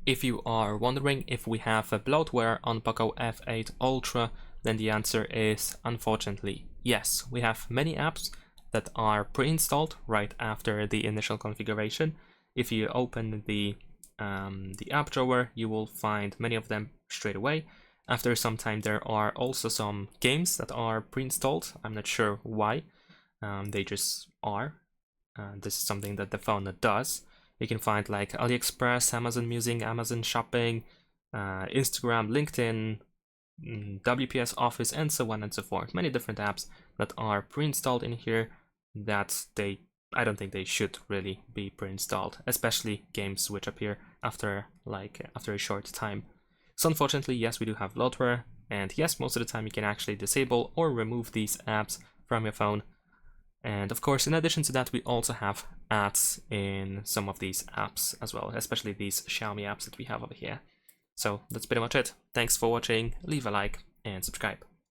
If you are wondering if we have a bloatware on POCO F8 Ultra, then the answer is unfortunately yes. We have many apps that are pre-installed right after the initial configuration. If you open the app drawer, you will find many of them straight away. After some time, there are also some games that are pre-installed. I'm not sure why. They just are. This is something that the phone does. You can find like AliExpress, Amazon Music, Amazon Shopping, Instagram, LinkedIn, WPS Office, and so on and so forth. Many different apps that are pre-installed in here that I don't think they should really be pre-installed, especially games which appear after a short time. So unfortunately, yes, we do have Bloatware, and yes, most of the time you can actually disable or remove these apps from your phone. And of course, in addition to that, we also have ads in some of these apps as well, especially these Xiaomi apps that we have over here. So that's pretty much it. Thanks for watching, leave a like and subscribe.